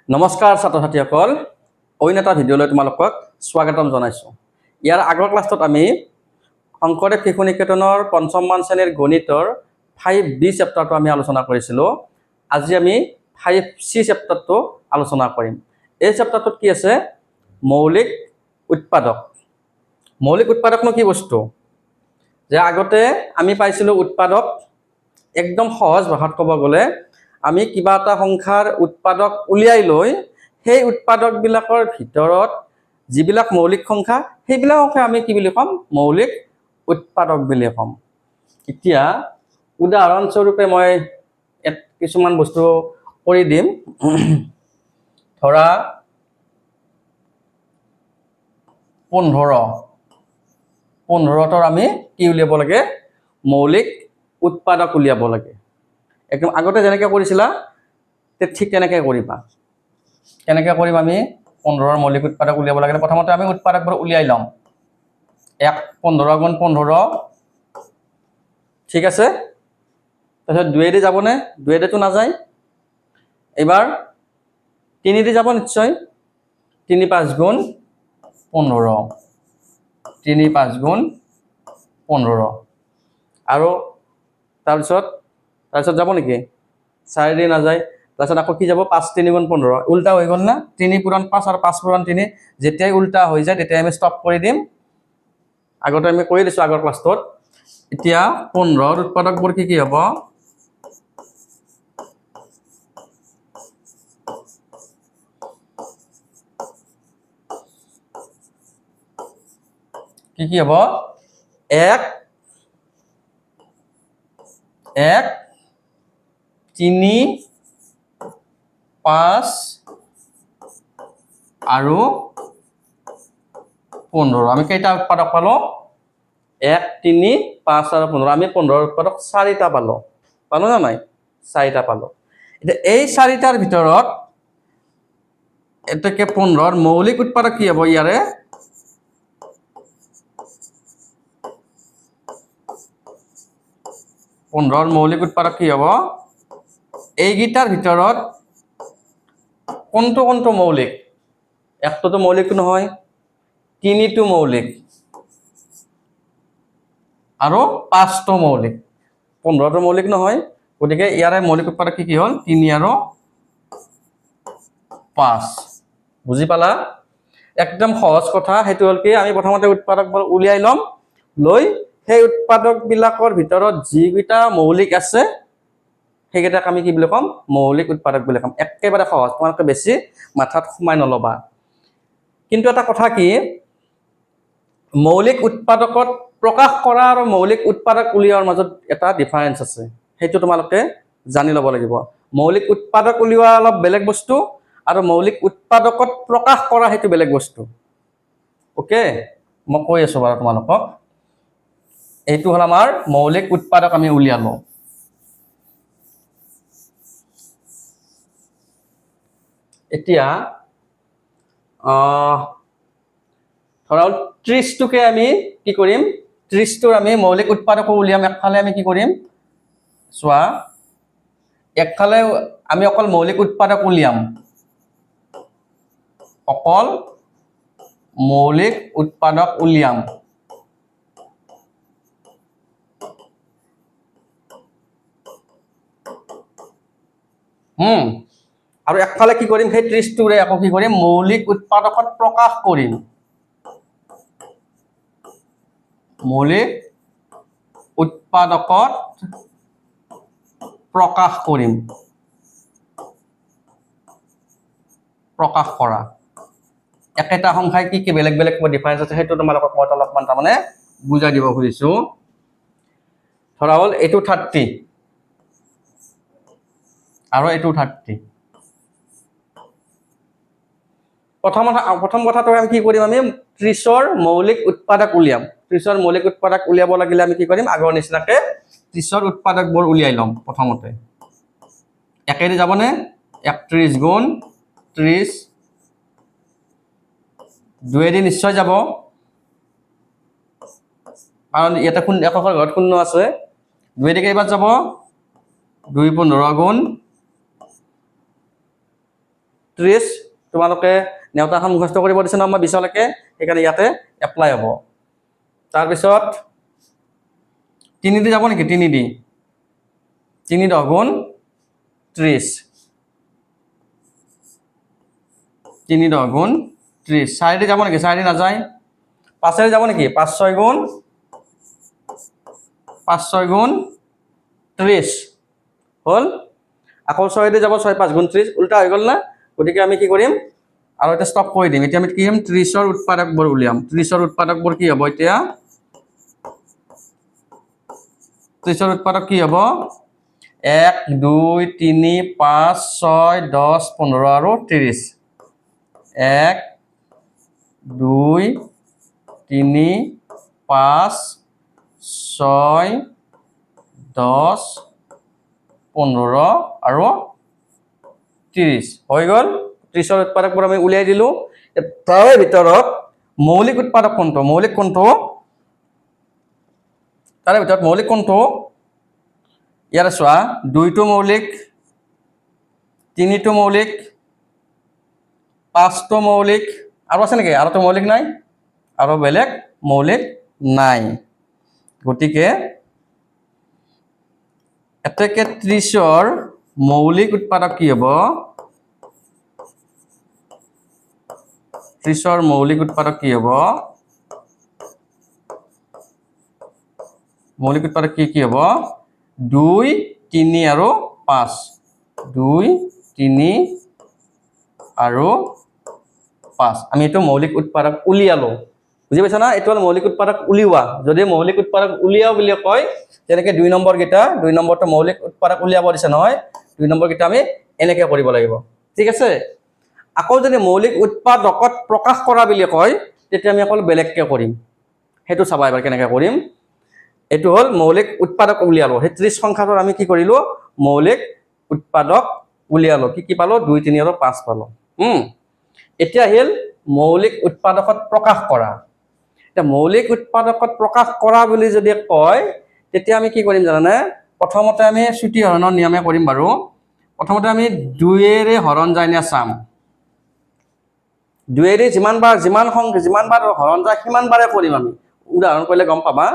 নমস্কাৰ ছাত্ৰ ছাত্ৰীসকল, অইন এটা ভিডিঅ'লৈ তোমালোকক স্বাগতম জনাইছোঁ। ইয়াৰ আগৰ ক্লাছত আমি শংকৰদেৱ শিশু নিকেতনৰ পঞ্চমমান শ্ৰেণীৰ গণিতৰ 5B চেপ্টাৰটো আমি আলোচনা কৰিছিলোঁ। আজি আমি 5C চেপ্টাৰটো আলোচনা কৰিম। এই চেপ্টাৰটোত কি আছে? মৌলিক উৎপাদক। মৌলিক উৎপাদকনো কি বস্তু? যে আগতে আমি পাইছিলোঁ উৎপাদক, একদম সহজ ভাষাত ক'ব গ'লে আমি কিবা এটা সংখ্যাৰ উৎপাদক উলিয়াই লৈ সেই উৎপাদকবিলাকৰ ভিতৰত যিবিলাক মৌলিক সংখ্যা সেইবিলাককে আমি কি বুলি ক'ম? মৌলিক উৎপাদক বুলি ক'ম। এতিয়া উদাহৰণস্বৰূপে মই কিছুমান বস্তু কৰি দিম। ধৰা 15ৰ আমি কি উলিয়াব লাগে? মৌলিক উৎপাদক উলিয়াব লাগে। একদম আগতে যেনেকৈ কৰিছিলা ঠিক তেনেকৈ কৰিবা। কেনেকৈ কৰিম? আমি 15ৰ মৌলিক উৎপাদক উলিয়াব লাগে। প্ৰথমতে আমি উৎপাদকবোৰ উলিয়াই ল'ম। 15 গুণ 15, ঠিক আছে। তাৰপিছত 2 দি যাবনে? 2 দিতো নাযায়। এইবাৰ 3 দি যাব নিশ্চয়। 3 5 গুণ 15, 3 5 গুণ 15। আৰু তাৰপিছত যাব নেকি? 4 দি নাযায়। তাৰপিছত আকৌ কি যাব? 5 3 গুণ 15, উল্টা হৈ গ'ল না? 3 পূৰণ 5 আৰু 5 পূৰণ 3। যেতিয়াই উল্টা হৈ যায় তেতিয়াই আমি ষ্টপ কৰি দিম। আগতে আমি কৰি দিছোঁ আগৰ ক্লাছটোত। এতিয়া 15ৰ উৎপাদকবোৰ কি হ'ব? কি হ'ব? 1 1 3 5 আৰু 15। আমি কেইটা উৎপাদক পালোঁ? 1 3 5 আৰু 15। আমি 15ৰ উৎপাদক 4টা পালোঁ নে নাই? 4টা পালোঁ। এতিয়া এই 4টাৰ ভিতৰত এটাকে 15ৰ মৌলিক উৎপাদক কি হ'ব? ইয়াৰে 15ৰ মৌলিক উৎপাদক কি হ'ব? এইকেইটাৰ ভিতৰত কোনটো মৌলিক? 1টো মৌলিক নহয়, 3টো মৌলিক আৰু 5টো মৌলিক। 15টো মৌলিক নহয়, গতিকে ইয়াৰে মৌলিক উৎপাদক কি হ'ল? 3 আৰু 5। বুজি পালা? একদম সহজ কথা। সেইটো হ'ল কি? আমি প্ৰথমতে উৎপাদকবোৰ উলিয়াই ল'ম। লৈ সেই উৎপাদকবিলাকৰ ভিতৰত যিকেইটা মৌলিক আছে সেইকেইটাক আমি কি বুলি ক'ম? মৌলিক উৎপাদক বুলি ক'ম। একেবাৰে সহজ, তোমালোকে বেছি মাথাত সোমাই নল'বা। কিন্তু এটা কথা কি, মৌলিক উৎপাদকত প্ৰকাশ কৰা আৰু মৌলিক উৎপাদক উলিওৱাৰ মাজত এটা ডিফাৰেঞ্চ আছে। সেইটো তোমালোকে জানি ল'ব লাগিব। মৌলিক উৎপাদক উলিওৱা অলপ বেলেগ বস্তু আৰু মৌলিক উৎপাদকত প্ৰকাশ কৰা সেইটো বেলেগ বস্তু। অ'কে, মই কৈ আছোঁ বাৰু তোমালোকক। এইটো হ'ল আমাৰ মৌলিক উৎপাদক আমি উলিয়ালোঁ। এতিয়া ধৰা 30টোকে আমি কি কৰিম? 30টোৰ আমি মৌলিক উৎপাদকো উলিয়াম। একফালে আমি কি কৰিম? চোৱা, একফালে আমি অকল মৌলিক উৎপাদক উলিয়াম, অকল মৌলিক উৎপাদক উলিয়াম। আৰু একফালে কি কৰিম? সেই 30টোৰে আকৌ কি কৰিম? মৌলিক উৎপাদকত প্ৰকাশ কৰিম। মৌলিক উৎপাদকত প্ৰকাশ কৰিম। প্ৰকাশ কৰা। একেটা সংখ্যাই কি কি বেলেগ বেলেগ ডিফাৰেঞ্চ আছে সেইটো তোমালোকক মই অলপমান তাৰমানে বুজাই দিব খুজিছোঁ। ধৰা হ'ল এইটো 30 আৰু এইটো 30। প্ৰথম কথাটো আমি কি কৰিম? আমি 30ৰ মৌলিক উৎপাদক উলিয়াম। 30ৰ মৌলিক উৎপাদক উলিয়াব লাগিলে আমি কি কৰিম? আগৰ নিচিনাকে 30ৰ উৎপাদকবোৰ উলিয়াই ল'ম প্ৰথমতে। একেদি যাবনে? 31 গুণ 30, 2 দি নিশ্চয় যাব, কাৰণ ইয়াতে এককৰ ঘৰত শূন্য আছে। 2 দি কেইবাৰ যাব? 2 15 গুণ 30 তোমালোকে নেওতাখন মুখস্থ কৰিব দিছে ন মই 20 লৈকে সেইকাৰণে ইয়াতে এপ্লাই হ'ব তাৰপিছত 3 দি যাব নেকি 3 দি 3 10 গুণ 30 3 10 গুণ 30 4 দি যাব নেকি 4 দি নাযায় 5 দি যাব নেকি 5 6 গুণ 30 হল আকৌ 6 দি যাব 6 5 গুণ 30 উল্টা হৈ গল না গতিকে আমি কি কৰিম আৰু এটা ষ্টপ কৰি দিম এতিয়া আমি কি কৰিম 30 ৰ উৎপাদকবোৰ উলিয়াম 30 ৰ উৎপাদকবোৰ কি হ'ব এতিয়া 30 ৰ উৎপাদক কি হ'ব 1 2 3 5 6 10 15 আৰু 30 1 2 3 5 6 10 15 আৰু 30 হৈ গল 30 ৰ উৎপাদকবোৰ আমি উলিয়াই দিলো তাৰে ভিতৰত মৌলিক উৎপাদক কোনটো তাৰে ভিতৰত মৌলিক কোনটো ইয়াৰে চোৱা 2 টো মৌলিক 3 টো মৌলিক 5 টো মৌলিক আৰু আছে নেকি আৰু তো মৌলিক নাই আৰু বেলেগ মৌলিক নাই গতিকে এতেকে 30 ৰ মৌলিক উৎপাদক কি হ'ব 30 ৰ মৌলিক উৎপাদক কি হ'ব মৌলিক উৎপাদক কি হ'ব 2 3 আৰু 5 2 3 আৰু 5 আমি এটো মৌলিক উৎপাদক উলিয়ালো বুজি পাইছা না এটো হল মৌলিক উৎপাদক উলিওৱা যদি মৌলিক উৎপাদক উলিয়াও বুলি কয় তেনেকে 2 নম্বৰ গিটা 2 নম্বৰটো মৌলিক উৎপাদক উলিয়াব দিছে নহয় 2 নম্বৰ গিটা আমি এনেকে কৰিব লাগিব ঠিক আছে আকৌ যদি মৌলিক উৎপাদকত প্ৰকাশ কৰা বুলি কয় তেতিয়া আমি অকল বেলেগকে কৰিম হেতু চাবা এবাৰ কেনেকে কৰিম এটো হল মৌলিক উৎপাদক উলিয়ালো হে 30 সংখ্যাটোৰ আমি কি কৰিলো মৌলিক উৎপাদক উলিয়ালো কি পালো 2 3 আৰু 5 পালো এতিয়া আহিল মৌলিক উৎপাদকত প্ৰকাশ কৰা এটা মৌলিক উৎপাদকত প্ৰকাশ কৰা বুলি যদি কয় তেতিয়া আমি কি কৰিম জানানে প্ৰথমতে আমি ছুটি হৰণৰ নিয়মে কৰিম বাৰু প্ৰথমতে আমি 2 এৰে হৰণ যায় না চাম 2 এৰে যিমান বাৰ হৰণ যায় সিমান বাৰে কৰিম আমি উদাহৰণ কৰিলে গম পাবা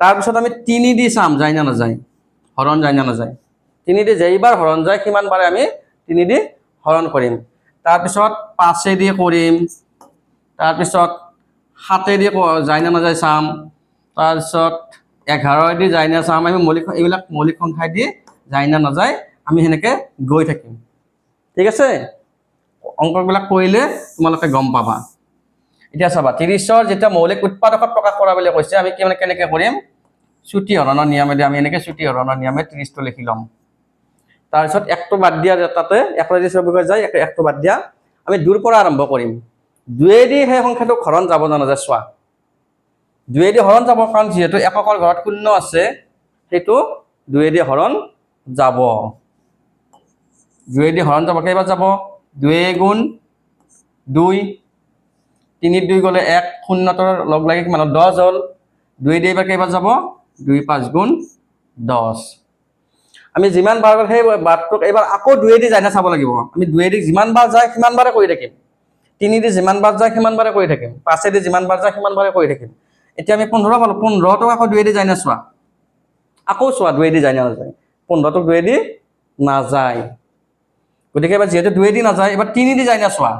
তাৰ পিছত আমি 3 দি চাম যায় না নাযায় হৰণ যায় না নাযায় 3 দি যেইবাৰ হৰণ যায় সিমান বাৰে আমি 3 দি হৰণ কৰিম তাৰ পিছত 5 দি কৰিম তাৰ পিছত 7 দি যায় না নাযায় চাম তাৰ পিছত 11 দি যায় না চাম আমি এইবিলাক মৌলিক সংখ্যা দি যায় না নাযায় আমি হেনেকে গৈ থাকিম ঠিক আছে অংকবিলাক কৰিলে তোমালোকে গম পাবা এতিয়া চাবা 30 ৰ যেটা মৌলিক উৎপাদকত প্ৰকাশ কৰা বুলি কৈছে আমি কেনেকে কৰিম ছুটি হৰণৰ নিয়মেদি আমি এনেকে ছুটি হৰণৰ নিয়মে 30 টো লিখি লম তাৰ পিছত একটো বাদ দিয়া তাতে একৰাজি সবকৈ যায় একটো বাদ দিয়া আমি দূৰ পৰা আৰম্ভ কৰিম 2 দি হে সংখ্যাটো হৰণ যাব না নাযায় চোৱা 2 দি হৰণ যাব কাৰণ যেহেতু এককৰ ঘৰত শূন্য আছে হেতু 2 দি হৰণ যাব 2 দি হৰণ যাব কেইবাৰ যাব 2 গুণ 2 3 2 গলে 1 শূন্যতৰ লগ লাগি কিমান 10 হল 2 দি এবাৰ কেইবাৰ যাব 2 5 গুণ 10 আমি যিমান বাৰ সেই বাৰটোক এবাৰ আকৌ 2 দি যায় না চাব লাগিব আমি 2 দি যিমান বাৰ যায় সিমান বাৰে কৰি থাকিম 3 দি যিমান বাৰ যায় সিমান বাৰে কৰি থাকিম 5 দি যিমান বাৰ যায় সিমান বাৰে কৰি থাকিম এতিয়া আমি 15 পালো 15 টো আকৌ 2 দি যায় না চোৱা আকৌ চোৱা 2 দি যায় না নাযায় 15 টো 2 দি নাযায় গতিকে এবাৰ যেহেতু 2 দি নাযায় এবাৰ 3 দি যায় না চোৱা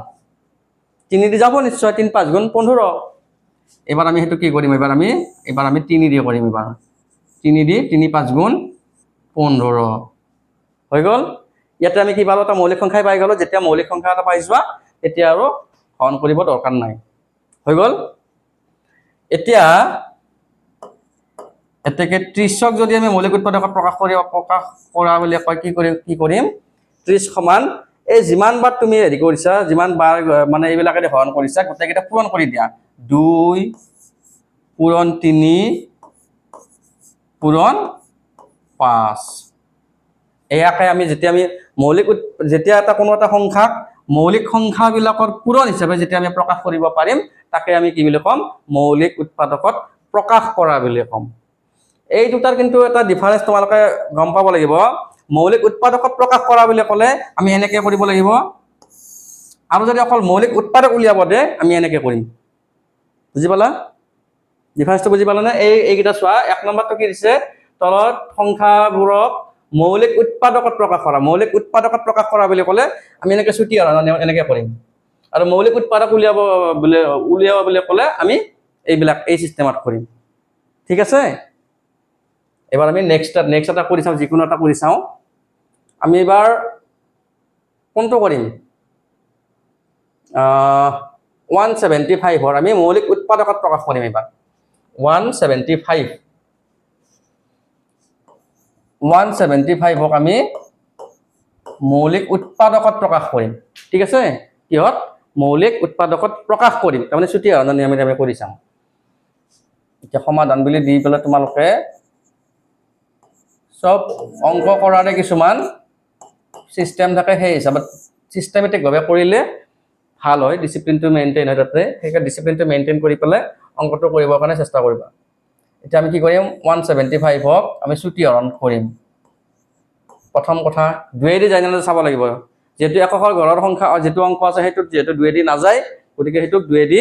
3 দি যাব নিশ্চয় 3 5 গুণ 15 এবাৰ আমি হেতু কি কৰিম এবাৰ আমি 3 দি কৰিম এবাৰ 3 দি 3 5 গুণ 15 হৈ গল ইয়াতে আমি কি পালো এটা মৌলিক সংখ্যাই পাই গলো যেতিয়া মৌলিক সংখ্যা এটা পাই যোৱা এতিয়া আৰু হৰণ কৰিব দৰকাৰ নাই হৈ গল এতিয়া এতেকে 30ক যদি আমি মৌলিক উৎপাদকত প্ৰকাশ কৰা বুলি কয় কি কৰিম 30 সমান এই যিমান বাৰ তুমি হেৰি কৰিছা যিমান বাৰ মানে এইবিলাকে হৰণ কৰিছা গোটেইকেইটা পূৰণ কৰি দিয়া 2 পূৰণ 3 পূৰণ 5 এয়াকে আমি যেতিয়া আমি যেতিয়া এটা কোনো এটা সংখ্যাক মৌলিক সংখ্যাবিলাকৰ পূৰণ হিচাপে যেতিয়া আমি প্ৰকাশ কৰিব পাৰিম তাকে আমি কি বুলি কম মৌলিক উৎপাদকত প্ৰকাশ কৰা বুলি কম এই দুটাৰ কিন্তু এটা ডিফাৰেন্স তোমালোকে গম পাব লাগিব মৌলিক উৎপাদকত প্ৰকাশ কৰা বুলি ক'লে আমি এনেকে কৰিব লাগিব আৰু যদি অকল মৌলিক উৎপাদক উলিয়াব দে আমি এনেকৈ কৰিম বুজি পালা ডিফাৰেন্সটো বুজি পালানে এইকেইটা চোৱা 1 নম্বৰটো কি দিছে তলত সংখ্যাবোৰক মৌলিক উৎপাদকত প্ৰকাশ কৰা মৌলিক উৎপাদকত প্ৰকাশ কৰা বুলি ক'লে আমি এনেকৈ ছুটি এনেকৈ কৰিম আৰু মৌলিক উৎপাদক উলিয়াব বুলি ক'লে আমি এইবিলাক এই চিষ্টেমত কৰিম ঠিক আছে এবাৰ আমি নেক্সট এটা কৰি চাওঁ যিকোনো এটা কৰি চাওঁ আমি এবাৰ কোনটো কৰিম 175 আমি মৌলিক উৎপাদকত প্ৰকাশ কৰিম এবাৰ 175 আমি মৌলিক উৎপাদকত প্ৰকাশ কৰিম ঠিক আছে কিহত মৌলিক উৎপাদকত প্ৰকাশ কৰিম তাৰমানে ছুটি আহৰণৰ নিয়মে আমি কৰি চাম এতিয়া সমাধান বুলি দি পেলাই তোমালোকে সব অংক কৰাৰে কিছুমান সিস্টেম থাকে সেই হিচাপত সিস্টেমেটিকভাৱে কৰিলে ভাল হয় ডিসিপ্লিনটো মেইনটেইন হয় তাতে সেইকাৰণে ডিসিপ্লিনটো মেইনটেইন কৰি পেলাই অংকটো কৰিবৰ কাৰণে চেষ্টা কৰিবা এতিয়া আমি কি কৰিম 175 হক আমি ছুটি হৰণ কৰিম প্ৰথম কথা দুয়েদি যায় না চাব লাগিব যেহেতু এককৰ ঘৰৰ সংখ্যা যেটো অংক আছে হেতু যেহেতু দুয়েদি না যায় গতিকে হেতু দুয়েদি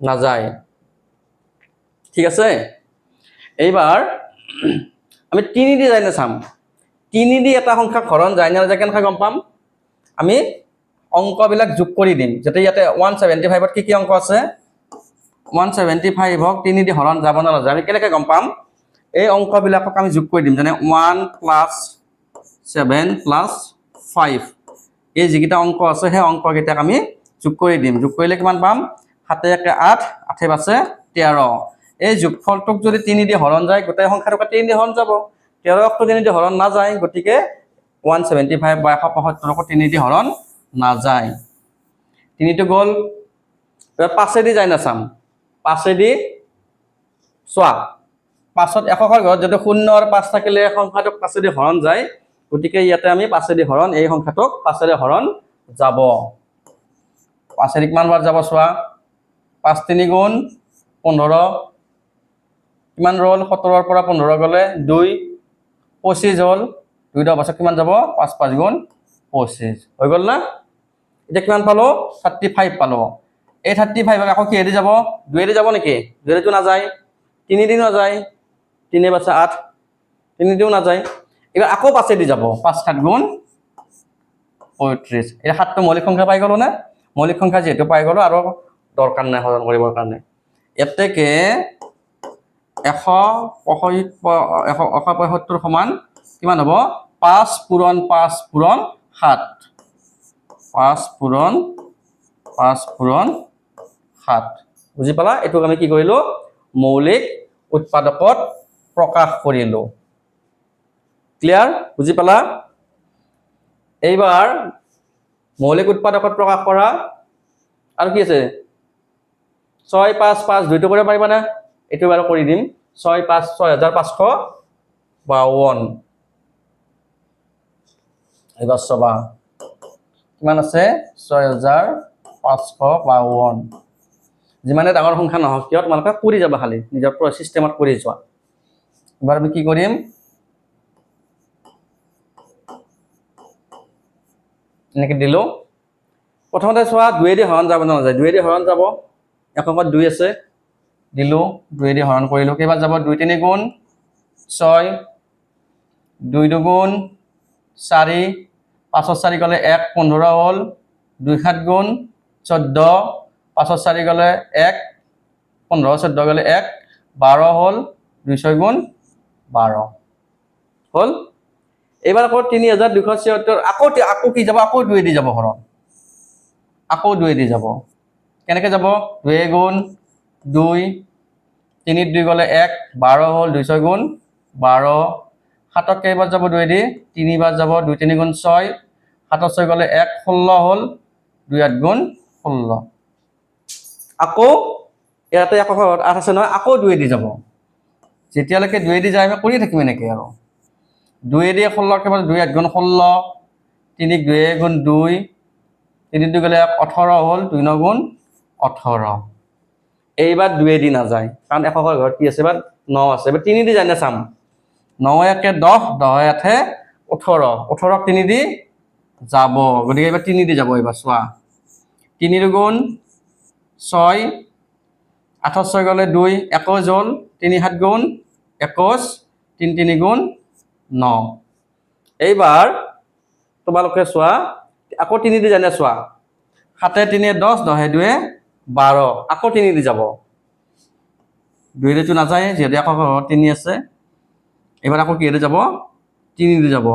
না যায় ঠিক আছে এইবাৰ আমি 3 দি যায় না চাম 3 দি এটা সংখ্যা হৰণ যায় না যায় কেনকা গম পাম আমি অংকবিলাক যোগ কৰি দিম যেতে ইয়াতে 175 ত কি অংক আছে 175 হক 3 দি হৰণ যাব না যায় আমি কেনেকৈ গম পাম এই অংকবিলাকক আমি যোগ কৰি দিম যেনে 1 + 7 + 5 এই যিকিটা অংক আছে সেই অংককেইটাক আমি যোগ কৰি দিম যোগ কৰিলে কিমান পাম 7 * 1 = 8 8 * 5 = 13 এই যোগফলটোক যদি 3 দি হৰণ যায় গোটেই সংখ্যাটোক 3 দি হৰণ যাব 13 ক 3 দি হৰণ না যায় গতিকে 175 বা 175 ক 3 দি হৰণ না যায় 3 টো গল 5 দি যায় না চাম 5 দি সোয়া 5ত এককৰ ঘৰত যদি 0 আৰু 5 থাকিলে সংখ্যাটোক 5 দি হৰণ যায় গতিকে ইয়াতে আমি 5 দি হৰণ এই সংখ্যাটোক 5 দি হৰণ যাব 5 দি কিমান বাৰ যাব সোয়া 5 × 3 = 15 কিমান ৰল 17 ৰ পৰা 15 গলে 2 25 হল 2 ৰ পাছত কিমান যাব 5 × 5 = 25 হৈ গল না এটা কিমান পালো 35 পালো এই 35 আকৌ কি হেৰি যাব 2 দি যাব নেকি 2 দিটো না যায় 3 দি না যায় 3 * 5 = 8 3 দিও না যায় এবাৰ আকৌ 5 দি যাব 5 × 7 = 35 এই 7টো মৌলিক সংখ্যা পাই গলো না মৌলিক সংখ্যা যেহেতু পাই গলো আৰু দৰকাৰ নাই হৰণ কৰিবৰ কাৰণে এতেকে 175 সমান কিমান হ'ব 5 পূৰণ 5 পূৰণ 7 5 পূৰণ 5 পূৰণ 7 বুজি পালা এটুক আমি কি কৰিলো মৌলিক উৎপাদকত প্ৰকাশ কৰিলো ক্লিয়াৰ বুজি পালা এইবাৰ মৌলিক উৎপাদকত প্ৰকাশ কৰা আৰু কি আছে 6 5 5 দুইটো কৰিব পাৰিবা না এটো বাৰ কৰি দিম 6 5 6552 এবাৰ সবা কিমান আছে 6552 যিমানে ডাঙৰ সংখ্যা নহওক কিয় তোমালোকে কৰি যাবা খালি নিজৰ সিস্টেমত কৰি যোৱা এবাৰ আমি কি কৰিম এনেকৈ দিলো প্ৰথমতে চোৱা 2 দি হৰণ যাব না যায় 2 দি হৰণ যাব এককত 2 আছে দিলো 2 দি হৰণ কৰিলো কেইবাৰ যাব 2 3 × 6 2 2 × 4 5 ৰ 4 গলে 1 15 হল 2 7 × 14 5 ৰ 4 গলে 1 15 14 গলে 1 12 হল 2 6 × 12 হল এবাৰ আকৌ 3276 আকৌ কি যাব আকৌ 2 দি যাব হৰণ আকৌ 2 দি যাব কেনেকৈ যাব 2 × 2 3 ত 2 গলে 1 12 হল 2 6 × 12 7ত কেইবাৰ যাব 2 দি 3 বাৰ যাব 2 3 × 6 7 ত 6 গলে 1 16 হল 2 8 × 16 আকৌ ইয়াতে এককৰ 8 আছে নহয় আকৌ 2 দি যাব যেতিয়ালৈকে 2 দি যায় আমি কৰি থাকিম এনেকৈ আৰু 2 দি 16 কেবাৰ 2 8 × 16 3 2 × 2 3 2 গলে 18 হল 2 9 × 18 এইবাৰ 2 দি না যায় কাৰণ এককৰ ঘৰত কি আছে এবাৰ 9 আছে এবাৰ 3 দি যায় না চাম 9 1 10 10 8 18 18 ক 3 দি যাব গতিকে এবাৰ 3 দি যাব এবাৰ চোৱা 3 গুণ 6 8 6 গ'লে 2 21 হ'ল 3 7 গুণ 21 3 3 গুণ 9 এইবাৰ তোমালোকে চোৱা আকৌ 3 দি জানে চোৱা 7 3 10 10 2 12 আকৌ 3 দি যাব 2 ৰেটো নাযায় যেদি আকৌ 3 আছে এবাৰ আকৌ কি ৰে যাব 3 দি যাব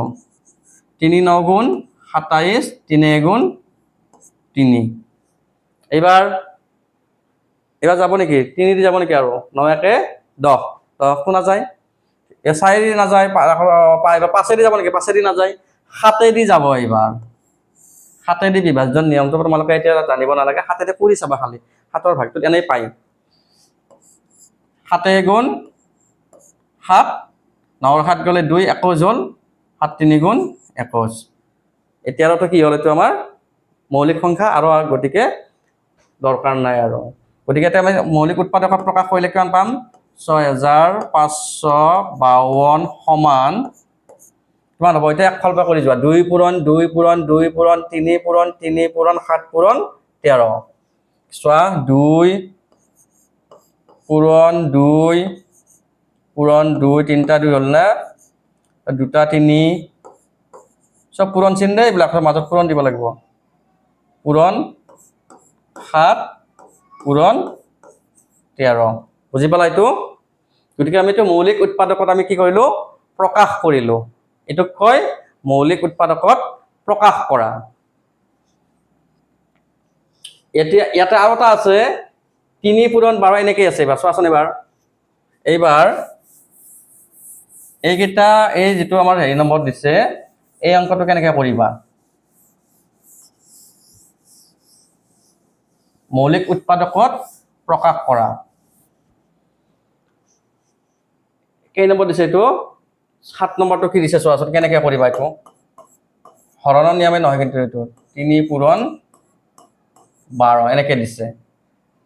3 9 গুণ 27 3 গুণ 3 এইবাৰ যাব নেকি 3 দি যাব নেকি আৰু 9 1 10 10 তো নাযায় 4 দি নাযায় 5 দি যাব নেকি 5 দি নাযায় 7 দি যাব এইবাৰ 7 দি বিভাজন নিয়মটো তোমালোকে এতিয়া জানিব নালাগে 7 দি কৰি চাবা খালি 7ৰ ভাগটো এনেই পাই 7 গুণ 7 9 7 গ'লে 2 21 হ'ল 7 3 গুণ 21 এতিয়া আৰু কি হ'ল এইটো আমাৰ মৌলিক সংখ্যা আৰু গতিকে দৰকাৰ নাই আৰু গতিকে এটা আমি মৌলিক উৎপাদকত প্ৰকাশ কৰিলে কিমান পাম 6552 সমান কিমান হ'ব এটা একফালৰ পৰা কৰি যোৱা 2 পূৰণ 2 পূৰণ 2 পূৰণ 3 পূৰণ 3 পূৰণ 7 পূৰণ 13 চোৱা 2 পূৰণ 2 পূৰণ 2 তিনিটা 2 হ'ল না দুটা 3 সব পূৰণ চিন দে এইবিলাকৰ মাজত পূৰণ দিব লাগিব পূৰণ 7 পূৰণ 13 বুজি পালা এইটো গতিকে আমি তো মৌলিক উৎপাদকত আমি কি কৰিলো প্ৰকাশ কৰিলো এটো কয় মৌলিক উৎপাদকত প্ৰকাশ কৰা এতিয়া ইয়াতে আৰু এটা আছে 3 পূৰণ 12 এনেকৈ আছে এবাৰ চোৱাচোন এবাৰ এইবাৰ এইকেইটা এই যেটো আমাৰ হেৰি নম্বৰ দিছে এই অংকটো কেনেকৈ কৰিবা মৌলিক উৎপাদকত প্ৰকাশ কৰা কেই নম্বৰ দিছে এইটো 7 নম্বৰটো কি দিছে চোৱাচোন কেনেকৈ কৰিবা এইটো হৰণৰ নিয়মে নহয় কিন্তু এইটো 3 পূৰণ 12 এনেকৈ দিছে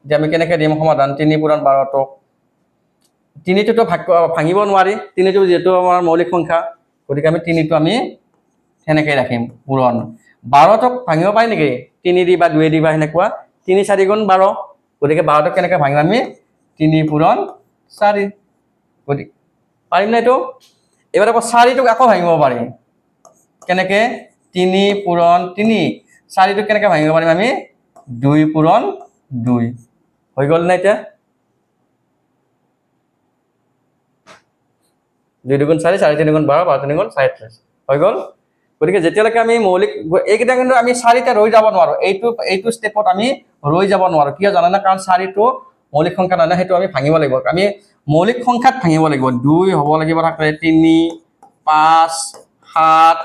এতিয়া আমি কেনেকৈ দিম সমাধান 3 পূৰণ 12 টো 3 টো ভাঙিব নোৱাৰি 3 টো যেটো আমাৰ মৌলিক সংখ্যা গতিকে আমি 3 টো আমি হেনেকৈ ৰাখিম পূৰণ 12 টো ভাঙিব পাই নেকি 3 দি বা 2 দি বা হেনেকুৱা 3 4 গুণ 12 গতিকে 12 টো কেনেকৈ ভাঙিম আমি 3 পূৰণ 4 গতিকে পাৰিম না এইটো এবাৰ আকৌ 4 টোক আকৌ ভাঙিব পাৰিম কেনেকৈ 3 পূৰণ 3 4 টো কেনেকৈ ভাঙিব পাৰিম আমি 2 পূৰণ 2 হৈ গ'ল না এটা 2 2 গুণ 4 4 3 গুণ 12 12 3 গুণ 37 হৈ গ'ল গতিকে যেতিয়ালৈকে আমি মৌলিক এইকেইটা কিন্তু আমি 4টা ৰৈ যাব নোৱাৰো এইটো ষ্টেপত আমি ৰৈ যাব নোৱাৰো কিয় জানা না কাৰণ 4 টো মৌলিক সংখ্যা নহয় সেইটো আমি ভাঙিব লাগিব আমি মৌলিক সংখ্যাত ভাঙিব লাগিব 2 হ'ব লাগিব থাকে 3 5 7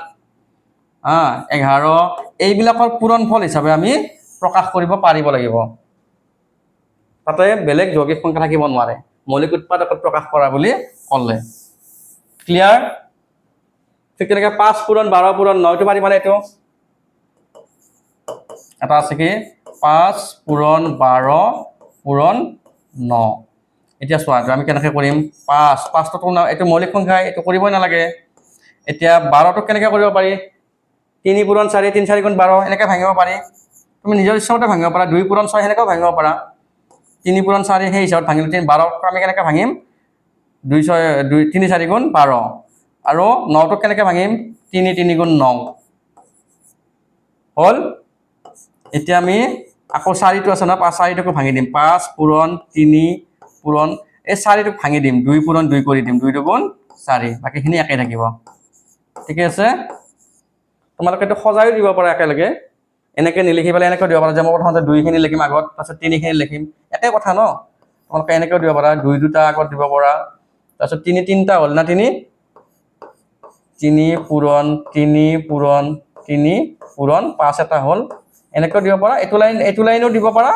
11 এইবিলাকৰ পূৰণফল হিচাপে আমি প্ৰকাশ কৰিব পাৰিব লাগিব তাতে বেলেগ যৌগিক সংখ্যা থাকিব নোৱাৰে মৌলিক উৎপাদকত প্ৰকাশ কৰা বুলি ক'লে ক্লিয়াৰ ঠিক তেনেকৈ 5 পূৰণ 12 পূৰণ 9 টো পাৰিবা এইটো এটা আছে কি 5 পূৰণ 12 পূৰণ 9 এতিয়া চোৱা আমি কেনেকৈ কৰিম 5 টো এইটো মৌলিক সংখ্যা এইটো কৰিবই নালাগে এতিয়া 12 টো কেনেকৈ কৰিব পাৰি 3 পূৰণ 4 3 4 গুণ 12 এনেকৈ ভাঙিব পাৰি তুমি নিজৰ ইচ্ছামতে ভাঙিব পাৰা 2 পূৰণ 6 এনেকৈ ভাঙিব পাৰা 3 পূৰণ 4 সেই হিচাপত ভাঙিলে 12 আমি কেনেকৈ ভাঙিম 2 6 2 3 4 গুণ 12 আৰু 9 টো কেনেকৈ ভাঙিম 3 3 গুণ 9 হ'ল এতিয়া আমি আকৌ 4 টো আছে না 4 টোকো ভাঙি দিম 5 পূৰণ 3 পূৰণ এই 4 টোক ভাঙি দিম 2 পূৰণ 2 কৰি দিম 2 গুণ 4 বাকিখিনি একেই থাকিব ঠিক আছে তোমালোকে তো সজায়ও দিব পাৰা একেলগে এনেকৈ নিলিখি পেলাই এনেকৈ দিব পাৰা যে মই প্ৰথমতে 2 খিনি লিখিম আগত তাৰপিছত 3 খিনি লিখিম একে কথা ন তোমালোকে এনেকৈ দিব পাৰা 2 দুটা আগত দিব পাৰা তাৰপিছত 3 তিনিটা হ'ল না 3 পূৰণ 3 পূৰণ 3 পূৰণ 5 এটা হ'ল এনেকৈ দিব পাৰা এইটো লাইনো দিব পাৰা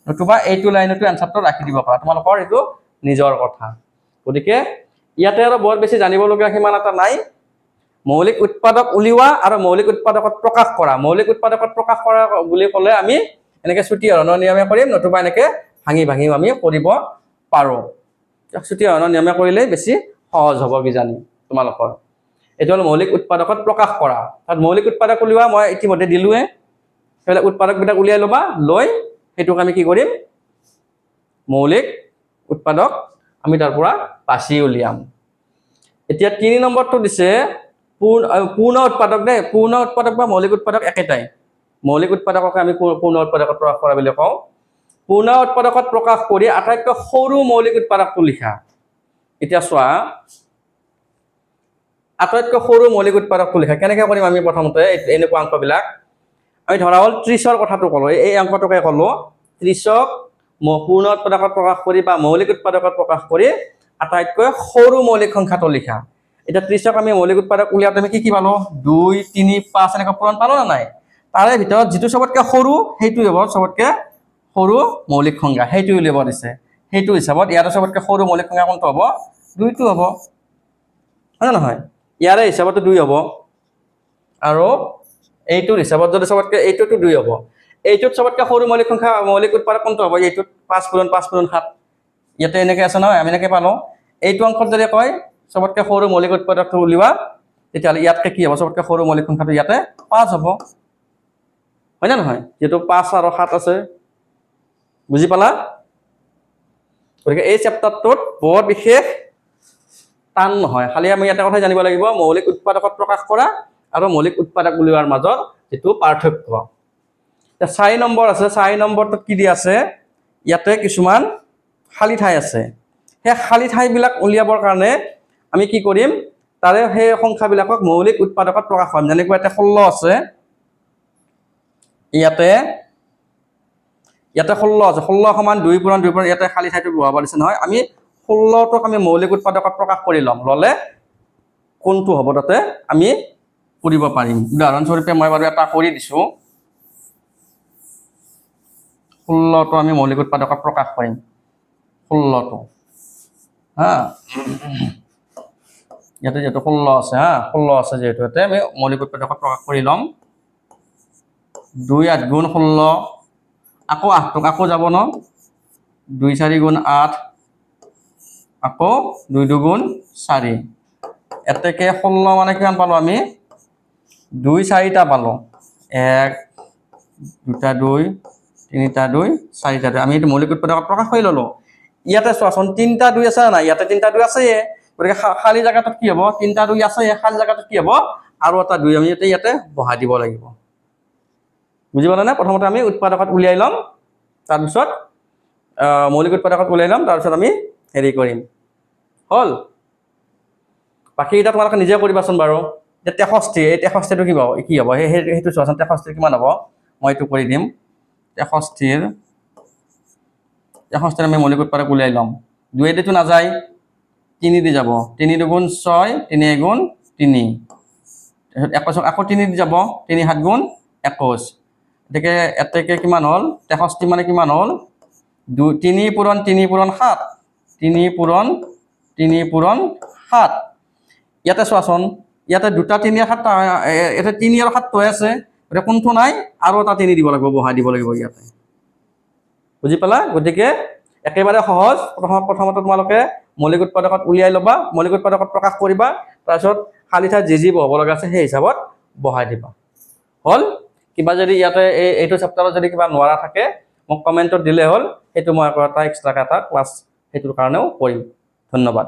নতুবা এইটো লাইনটো এনসাৰটো ৰাখি দিব পাৰা তোমালোকৰ এইটো নিজৰ কথা গতিকে ইয়াতে আৰু বৰ বেছি জানিবলগীয়া সিমান এটা নাই মৌলিক উৎপাদক উলিওৱা আৰু মৌলিক উৎপাদকত প্ৰকাশ কৰা মৌলিক উৎপাদকত প্ৰকাশ কৰা বুলি ক'লে আমি এনেকৈ ছুটি হৰণৰ নিয়মে কৰিম নতুবা এনেকৈ ভাঙি ভাঙি আমি কৰিব পাৰো ছুটি হৰণৰ নিয়মে কৰিলে বেছি সহজ হ'ব কিজানি তোমালোকৰ এইটো হ'ল মৌলিক উৎপাদকত প্ৰকাশ কৰা তাত মৌলিক উৎপাদক উলিওৱা মই ইতিমধ্যে দিলোৱে সেইবিলাক উৎপাদকবিলাক উলিয়াই ল'বা লৈ সেইটোক আমি কি কৰিম মৌলিক উৎপাদক আমি তাৰ পৰা বাছি উলিয়াম এতিয়া 3 নম্বৰটো দিছে পূৰ্ণ উৎপাদক দে পূৰ্ণ উৎপাদক বা মৌলিক উৎপাদক একেটাই মৌলিক উৎপাদকক আমি পূৰ্ণ উৎপাদকত প্ৰকাশ কৰা বুলি কওঁ পূৰ্ণ উৎপাদকত প্ৰকাশ কৰি আটাইতকৈ সৰু মৌলিক উৎপাদকটো লিখা এতিয়া চোৱা আটাইতকৈ সৰু মৌলিক উৎপাদকটো লিখা কেনেকৈ কৰিম আমি প্ৰথমতে এনেকুৱা অংকবিলাক আমি ধৰা হ'ল 30ৰ কথাটো ক'লো এই অংকটোকে ক'লো 30ক পূৰ্ণ উৎপাদকত প্ৰকাশ কৰি বা মৌলিক উৎপাদকত প্ৰকাশ কৰি আটাইতকৈ সৰু মৌলিক সংখ্যাটো লিখা এটা 30ক আমি মৌলিক উৎপাদক উলিয়াওঁতে আমি কি পালো 2 3 5 এনেকৈ পূৰণ পালো না নাই তাৰে ভিতৰত যেটো সবতকৈ সৰু হেইটো হ'ব সবতকৈ সৰু মৌলিক সংখ্যা হেইটো উলিয়াব দিছে হেইটো হিচাপত ইয়াৰ সবতকৈ সৰু মৌলিক সংখ্যা কোনটো হ'ব 2 টো হ'ব হয় না নহয় ইয়াৰে হিচাপত 2 হ'ব আৰু এইটোৰ হিচাপত যদি সবতকৈ এইটোটো 2 হ'ব এইটোত সবতকৈ সৰু মৌলিক সংখ্যা মৌলিক উৎপাদক কোনটো হ'ব এইটোত 5 পূৰণ 7 ইয়াতে এনেকৈ আছে নহয় আমি এনেকৈ পালো এইটো অংকত যদি কয় সবতকৈ সৰু মৌলিক উৎপাদকটো উলিওৱা তেতিয়াহ'লে ইয়াতকে কি হ'ব সবতকৈ সৰু মৌলিক সংখ্যাটো ইয়াতে 5 হ'ব হয় না নহয় যেটো 5 আৰু 7 আছে বুজি পালা গতিকে এই চেপ্টাৰটোত বহুত বিশেষ টান নহয় খালি আমি এটা কথা জানিব লাগিব মৌলিক উৎপাদকত প্ৰকাশ কৰা আৰু মৌলিক উৎপাদক উলিওৱাৰ মাজত যেটো পাৰ্থক্য 4 নম্বৰ আছে 4 নম্বৰটোত কি দি আছে ইয়াতে কিছুমান খালি ঠাই আছে সেই খালি ঠাইবিলাক উলিয়াবৰ কাৰণে আমি কি কৰিম তাৰে সেই সংখ্যাবিলাকক মৌলিক উৎপাদকত প্ৰকাশ কৰিম যেনেকৈ এটা 16 আছে ইয়াতে 16 আছে 16 সমান 2 পূৰণ 2 পূৰণ ইয়াতে খালি ঠাইটো বহাব দিছে নহয় আমি 16টোক আমি মৌলিক উৎপাদকত প্ৰকাশ কৰি লম ললে কোনটো হ'ব তাতে আমি কৰিব পাৰিম উদাহৰণস্বৰূপে মই বাৰু এটা কৰি দিছো 16টো আমি মৌলিক উৎপাদকত প্ৰকাশ কৰিম 16টো হা ইয়াতে যেটো 16 আছে হা 16 আছে যেটো এতে আমি মৌলিক উৎপাদকত প্ৰকাশ কৰি লম 2 8 গুণ 16 আকৌ 8 আকৌ যাব ন 2 4 গুণ 8 আকৌ 2 2 গুণ 4 এতেকে 16 মানে কিমান পালো আমি 2 4টা পালো 1 2টা 2 3টা 2 4টা 2 আমি এটা মৌলিক উৎপাদকত প্ৰকাশ কৰি ললো ইয়াতে চোৱাচোন 3টা 2 আছে না ইয়াতে 3টা 2 আছে গতিকে খালি জায়গাটোত কি হ'ব 3টা 2 আছে খালি জায়গাটোত কি হ'ব আৰু এটা 2 আমি ইয়াতে বহাই দিব লাগিব বুজি পালা না প্ৰথমতে আমি উৎপাদকত উলিয়াই লম তাৰ পিছত মৌলিক উৎপাদকত উলিয়াই লম তাৰ পিছত আমি হেৰি কৰিম হল বাকি এটা তোমালোকে নিজে কৰিবাচোন বাৰু যে 63 এই 63টো কি হ'ব হেইটো চোৱাচোন 63 কিমান হ'ব মই এটো কৰি দিম 63 আমি মৌলিক উৎপাদক উলিয়াই লম 2 এটো না যায় 3 দি যাব 3 দুগুণ 6 3 গুণ 3 21 আকৌ 3 দি যাব 3 7 গুণ 21 এতেকে এতেকে কিমান হল 63 মানে কিমান হল 3 পূৰণ 3 পূৰণ 7 3 পূৰণ 3 পূৰণ 7 ইয়াতে চোৱাচোন ইয়াতে দুটা 3 আৰ 7 এতে 3 আৰ 7 হৈ আছে এটা কোনটো নাই আৰু এটা 3 দিব লাগিব বহাই দিব লাগিব ইয়াতে বুজি পালা গতিকে একেবাৰে সহজ প্ৰথমতে তোমালোকে মৌলিক উৎপাদকত উলিয়াই লবা মৌলিক উৎপাদকত প্ৰকাশ কৰিবা তাৰপিছত খালি ঠাই যি বহাব লগা আছে সেই হিচাপত বহাই দিবা হল কিবা যদি ইয়াতে এইটো চেপ্টাৰত যদি কিবা নোৱাৰা থাকে মোক কমেন্টত দিলে হল সেইটো মই এটা এক্সট্ৰা এটা ক্লাছ হেতুৰ কাৰণেও কৰিম ধন্যবাদ